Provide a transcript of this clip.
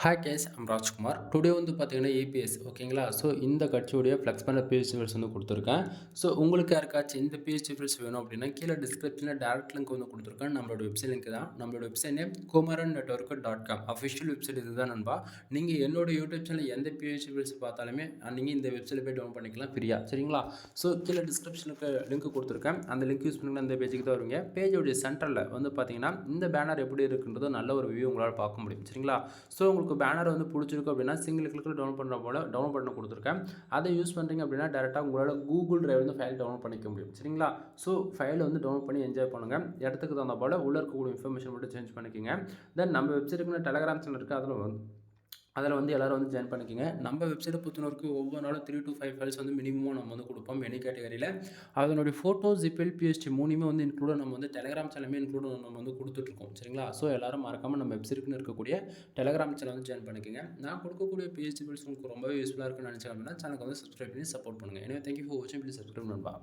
Hi guys I'm Rajkumar. Today வந்து பார்த்தீங்கன்னா ABS ஓகேங்களா. ஸோ இந்த கட்சியுடைய ஃப்ளெக்ஸ் பண்ண பிஹெச்டி ஃபைல்ஸ் வந்து கொடுத்துருக்கேன். ஸோ உங்களுக்கு யாருக்காச்சும் இந்த பிஹெச்டி ஃபைல்ஸ் வேணும் அப்படின்னா கீழே டிஸ்கிரிப்ஷனில் டேரக்ட் லிங்க் வந்து கொடுத்துருக்கேன். நம்மளோட வெப்சைட் லிங்க் தான். நம்மளோட website name kumaran.network.com official website இதுதான் நண்பா. நீங்கள் என்னோட யூடியூப் சேனல் எந்த பிஹெச்டி ஃபைல்ஸ் பார்த்தாலுமே நீங்கள் இந்த வெப்சைட்டில் போய் டவுன் பண்ணிக்கலாம் ஃப்ரீயாக, சரிங்களா. ஸோ கீழே டிஸ்கிரிப்ஷனுக்கு லிங்க் கொடுத்துருக்கேன். அந்த லிங்க் யூஸ் பண்ணி அந்த பேஜுக்கு தான் வருவீங்க. பேஜோடைய சென்டரில் வந்து பார்த்தீங்கன்னா இந்த பேனர் எப்படி இருக்குன்றது நல்ல ஒரு வியூ உங்களால் பார்க்க முடியும், சரிங்களா. ஸோ உங்களுக்கு பேனர் வந்து பிடிச்சிருக்கு அப்படின்னா சிங்கிள் கிளிக்கில் டவுன்லோட் பண்ண கொடுத்துருக்கேன். அதை யூஸ் பண்ணுறீங்க அப்படின்னா டேரெக்டாக உங்களால் கூகுள் டிரைவ் வந்து ஃபைல் டவுன்லோட் பண்ணிக்க முடியும், சரிங்களா. ஸோ ஃபைலை வந்து டவுன்லோட் பண்ணி என்ஜாய் பண்ணுங்கள். இடத்துக்கு தகுந்த போல் உள்ளே இருக்கக்கூடிய இன்ஃபர்மேஷன் மட்டும் சேஞ்ச் பண்ணிக்கோங்க. தென் நம்ம வெப்சைட்டுக்கு டெலகிராம் சேனல் இருக்குது, அதில் வந்து எல்லோரும் வந்து ஜாயின் பண்ணிக்கோங்க. நம்ம வெப்சைட்டை பொறுத்தவரைக்கும் ஒவ்வொரு நாளும் 3 to 5 ஃபைல்ஸ் வந்து மினிமம் நம்ம வந்து கொடுப்போம் எனி கேட்டகரியில். அதனுடைய ஃபோட்டோ ஜிப்எல் பிஎஸ்டி மூணுமே வந்து இன்க்ளூட் நம்ம வந்து டெலகிராம் சேனலுமே இன்க்ளூட் நம்ம வந்து கொடுத்துட்ருக்கோம், சரிங்களா. ஸோ எல்லோரும் மறக்காமல் நம்ம வெப்சைட்டுக்குன்னு இருக்கக்கூடிய டெலகிராம் சேனல் வந்து ஜாயின் பண்ணிக்கோங்க. நான் கொடுக்கக்கூடிய பிஎஸ்டி ஃபைல்ஸ் உங்களுக்கு ரொம்பவே யூஸ்ஃபுல்லாக இருக்குன்னு நினச்சேன் அப்படின்னா சேனலுக்கு வந்து சப்ஸ்கிரைப் பண்ணி சப்போர்ட் பண்ணுங்கள். எனவே தேங்க்யூ ஃபார் வாட்சிங். ப்ளீஸ் சப்ஸ்கிரைப் நண்பா.